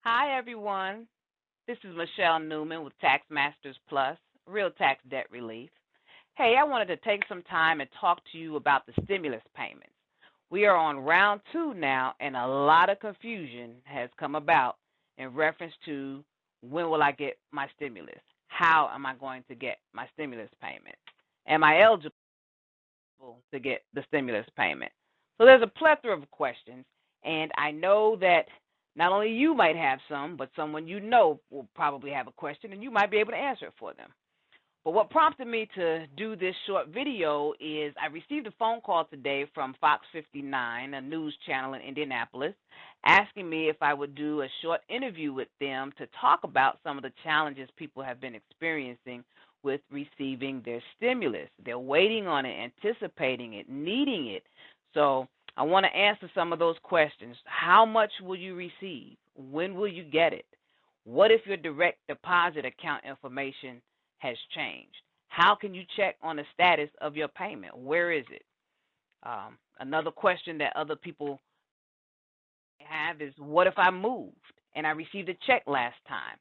Hi, everyone. This is Michelle Newman with Tax Masters Plus, Real Tax Debt Relief. Hey, I wanted to take some time and talk to you about the stimulus payments. We are on round two now, and a lot of confusion has come about in reference to when will I get my stimulus? How am I going to get my stimulus payment? Am I eligible to get the stimulus payment? So there's a plethora of questions, and I know that not only you might have some, but someone you know will probably have a question, and you might be able to answer it for them. But what prompted me to do this short video is I received a phone call today from Fox 59, a news channel in Indianapolis, asking me if I would do a short interview with them to talk about some of the challenges people have been experiencing with receiving their stimulus. They're waiting on it, anticipating it, needing it. So I want to answer some of those questions. How much will you receive? When will you get it? What if your direct deposit account information has changed? How can you check on the status of your payment? Where is it? Another question that other people have is, what if I moved and I received a check last time?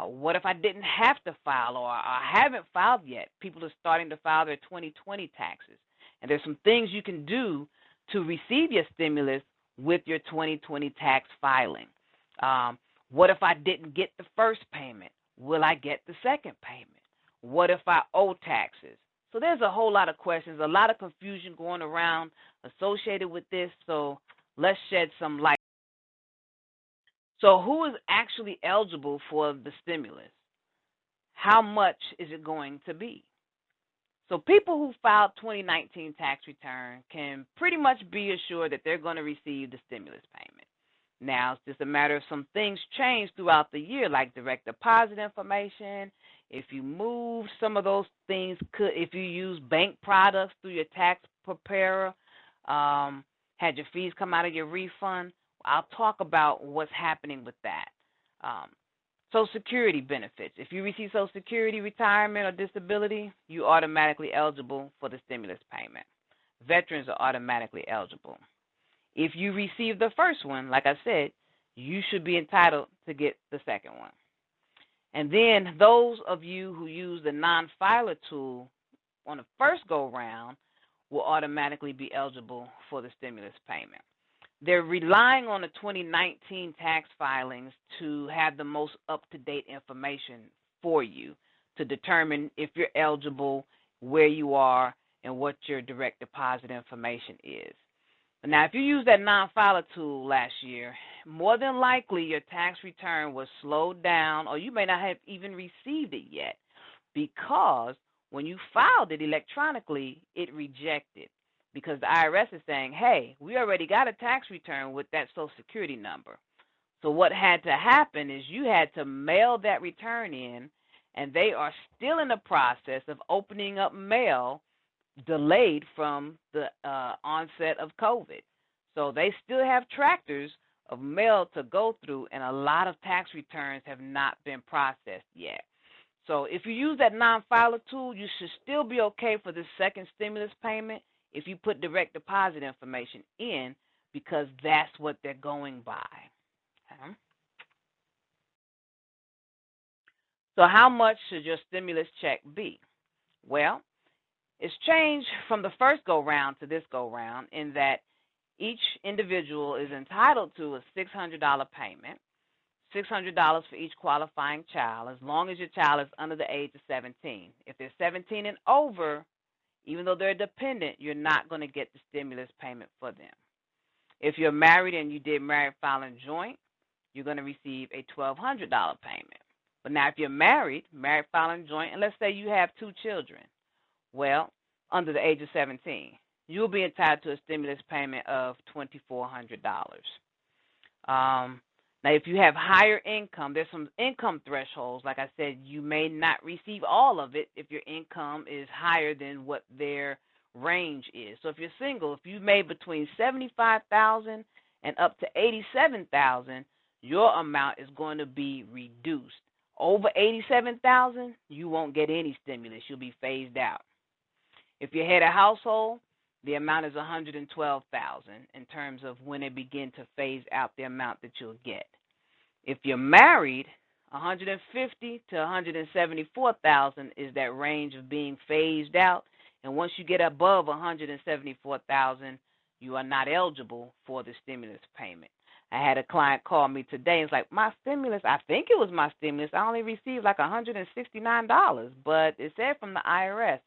What if I didn't have to file, or I haven't filed yet? People are starting to file their 2020 taxes. And there's some things you can do to receive your stimulus with your 2020 tax filing. What if I didn't get the first payment? Will I get the second payment? What if I owe taxes? So there's a whole lot of questions, a lot of confusion going around associated with this. So let's shed some light. So who is actually eligible for the stimulus? How much is it going to be? So people who filed 2019 tax return can pretty much be assured that they're going to receive the stimulus payment. Now, it's just a matter of some things change throughout the year, like direct deposit information. If you move, some of those things could, if you use bank products through your tax preparer, had your fees come out of your refund, I'll talk about what's happening with that. Um, Social Security benefits. If you receive Social Security, retirement, or disability, you're automatically eligible for the stimulus payment. Veterans are automatically eligible. If you receive the first one, like I said, you should be entitled to get the second one. And then those of you who use the non-filer tool on the first go-round will automatically be eligible for the stimulus payment. They're relying on the 2019 tax filings to have the most up-to-date information for you to determine if you're eligible, where you are, and what your direct deposit information is. Now, if you used that non-filer tool last year, more than likely your tax return was slowed down, or you may not have even received it yet, because when you filed it electronically, it rejected, because the IRS is saying, hey, we already got a tax return with that Social Security number. So what had to happen is you had to mail that return in, and they are still in the process of opening up mail, delayed from the onset of COVID. So they still have tractors of mail to go through, and a lot of tax returns have not been processed yet. So if you use that non-filer tool, you should still be okay for this second stimulus payment if you put direct deposit information in, because that's what they're going by. Okay? So how much should your stimulus check be? Well, it's changed from the first go round to this go round in that each individual is entitled to a $600 payment, $600 for each qualifying child, as long as your child is under the age of 17. If they're 17 and over, even though they're dependent, you're not going to get the stimulus payment for them. If you're married and you did married filing joint, you're going to receive a $1,200 payment. But now if you're married filing joint, and let's say you have two children, well, under the age of 17, you'll be entitled to a stimulus payment of $2,400. Now, if you have higher income, there's some income thresholds. Like I said, you may not receive all of it if your income is higher than what their range is. So if you're single, if you made between $75,000 and up to $87,000, your amount is going to be reduced. Over $87,000, you won't get any stimulus. You'll be phased out. If you head a household, the amount is $112,000 in terms of when they begin to phase out the amount that you'll get. If you're married, 150 to 174,000 is that range of being phased out. And once you get above 174,000, you are not eligible for the stimulus payment. I had a client call me today. It's like, my stimulus, I think it was my stimulus. I only received like $169, but it said from the IRS.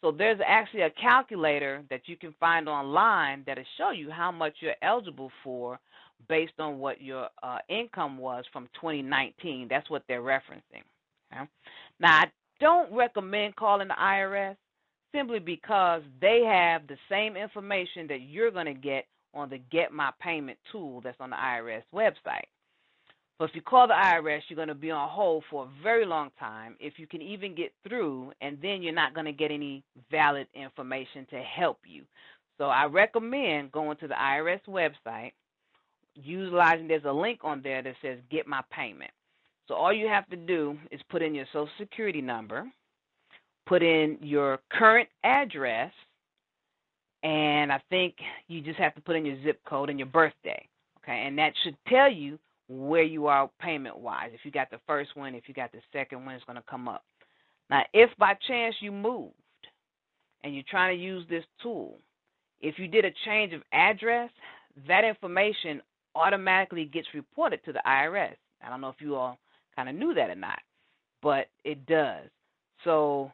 So there's actually a calculator that you can find online that'll show you how much you're eligible for based on what your income was from 2019. That's what they're referencing. Okay? Now, I don't recommend calling the IRS simply because they have the same information that you're going to get on the Get My Payment tool that's on the IRS website. So if you call the IRS, you're going to be on hold for a very long time, if you can even get through, and then you're not going to get any valid information to help you. So I recommend going to the IRS website, utilizing, there's a link on there that says Get My Payment. So all you have to do is put in your Social Security number, put in your current address, and I think you just have to put in your zip code and your birthday. Okay, and that should tell you where you are payment-wise. If you got the first one, if you got the second one, it's going to come up. Now, if by chance you moved and you're trying to use this tool, if you did a change of address, that information automatically gets reported to the IRS. I don't know if you all kind of knew that or not, but it does. So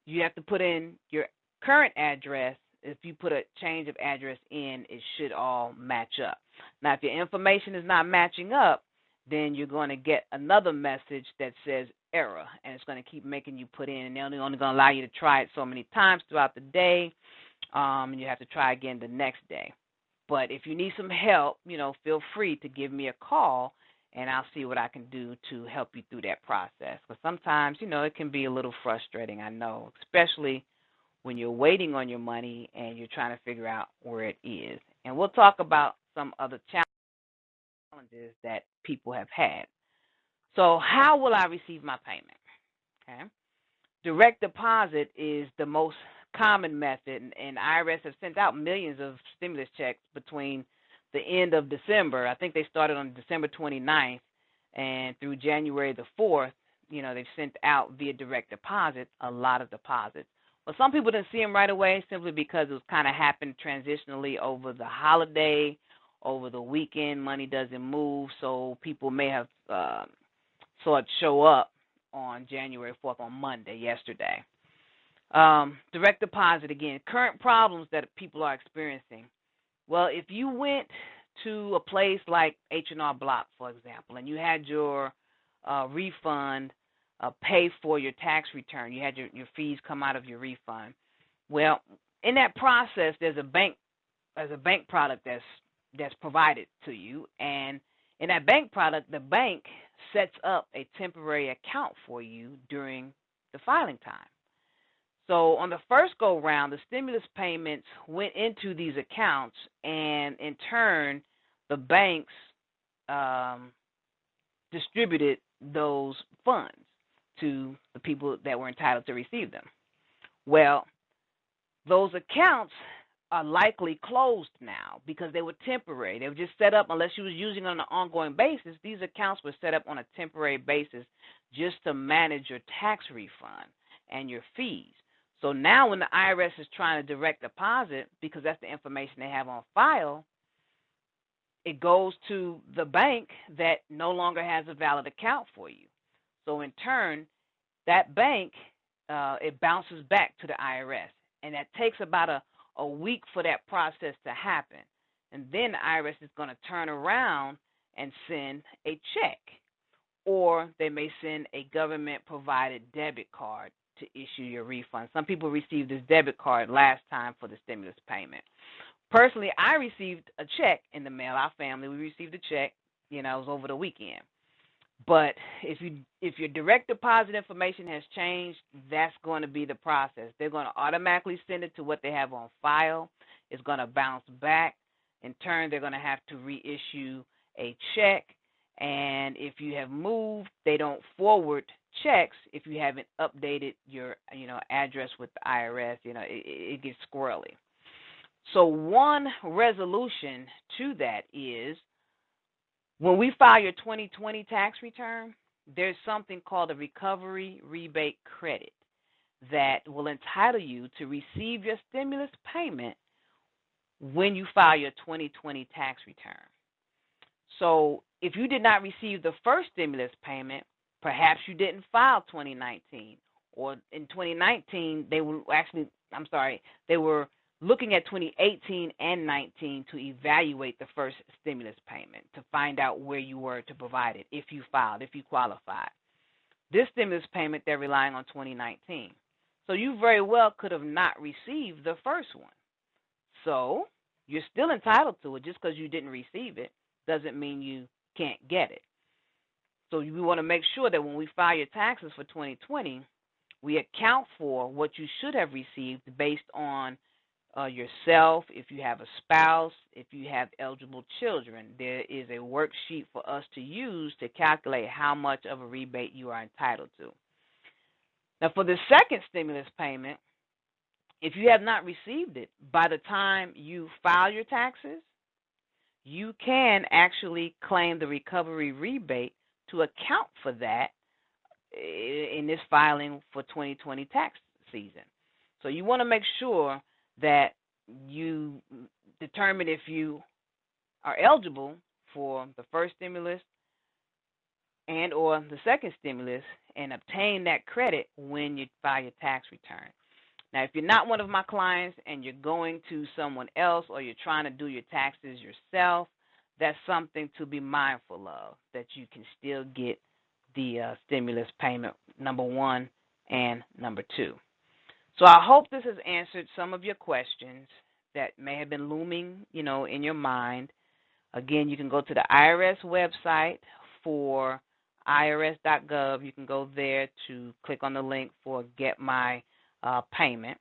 you have to put in your current address. If you put a change of address in, it should all match up. Now, if your information is not matching up, then you're going to get another message that says error, and it's going to keep making you put in, and they're only going to allow you to try it so many times throughout the day, and you have to try again the next day. But if you need some help, feel free to give me a call, and I'll see what I can do to help you through that process. Because sometimes, it can be a little frustrating, I know, especially when you're waiting on your money and you're trying to figure out where it is. And we'll talk about some other challenges that people have had. So how will I receive my payment? Okay. Direct deposit is the most common method, and IRS have sent out millions of stimulus checks between the end of December. I think they started on December 29th, and through January the 4th, they've sent out via direct deposit a lot of deposits. Well, some people didn't see them right away simply because it was kind of happened transitionally over the holiday, over the weekend. Money doesn't move, so people may have saw it show up on January 4th, on Monday, yesterday. Direct deposit, again, current problems that people are experiencing. Well, if you went to a place like H&R Block, for example, and you had your refund pay for your tax return, you had your fees come out of your refund. Well, in that process, there's a bank product that's provided to you, and in that bank product, the bank sets up a temporary account for you during the filing time. So on the first go-round, the stimulus payments went into these accounts, and in turn, the banks distributed those funds to the people that were entitled to receive them. Well, those accounts are likely closed now because they were temporary. They were just set up, unless you was using on an ongoing basis. These accounts were set up on a temporary basis just to manage your tax refund and your fees. So now when the IRS is trying to direct deposit, because that's the information they have on file, it goes to the bank that no longer has a valid account for you. So in turn, that bank, it bounces back to the IRS. And that takes about a week for that process to happen. And then the IRS is going to turn around and send a check. Or they may send a government-provided debit card to issue your refund. Some people received this debit card last time for the stimulus payment. Personally, I received a check in the mail. Our family, we received a check. It was over the weekend. But if your direct deposit information has changed, that's going to be the process. They're going to automatically send it to what they have on file. It's going to bounce back. In turn, they're going to have to reissue a check. And if you have moved, they don't forward checks if you haven't updated your address with the IRS. It gets squirrely. So one resolution to that is When we file your 2020 tax return, there's something called a recovery rebate credit that will entitle you to receive your stimulus payment when you file your 2020 tax return. So if you did not receive the first stimulus payment, perhaps you didn't file 2019, or in 2019 they were looking at 2018 and 19 to evaluate the first stimulus payment to find out where you were to provide it if you filed, if you qualified. This stimulus payment, they're relying on 2019. So you very well could have not received the first one. So you're still entitled to it. Just because you didn't receive it doesn't mean you can't get it. So we want to make sure that when we file your taxes for 2020, we account for what you should have received based on yourself, if you have a spouse, if you have eligible children. There is a worksheet for us to use to calculate how much of a rebate you are entitled to. Now, for the second stimulus payment, if you have not received it by the time you file your taxes, you can actually claim the recovery rebate to account for that in this filing for 2020 tax season. So you want to make sure that you determine if you are eligible for the first stimulus and or the second stimulus and obtain that credit when you file your tax return. Now, if you're not one of my clients and you're going to someone else or you're trying to do your taxes yourself, that's something to be mindful of, that you can still get the stimulus payment, number one and number two. So I hope this has answered some of your questions that may have been looming, in your mind. Again, you can go to the IRS website for irs.gov. You can go there to click on the link for Get My Payment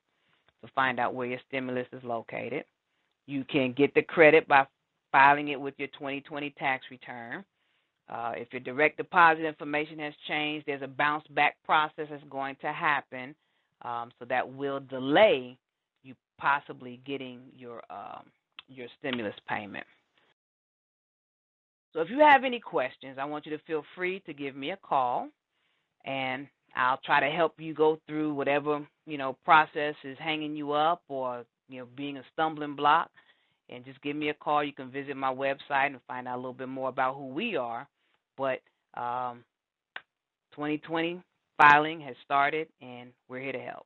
to find out where your stimulus is located. You can get the credit by filing it with your 2020 tax return. If your direct deposit information has changed, there's a bounce back process that's going to happen, so that will delay you possibly getting your stimulus payment. So if you have any questions, I want you to feel free to give me a call, and I'll try to help you go through whatever process is hanging you up or being a stumbling block. And just give me a call. You can visit my website and find out a little bit more about who we are. But 2020 filing has started, and we're here to help.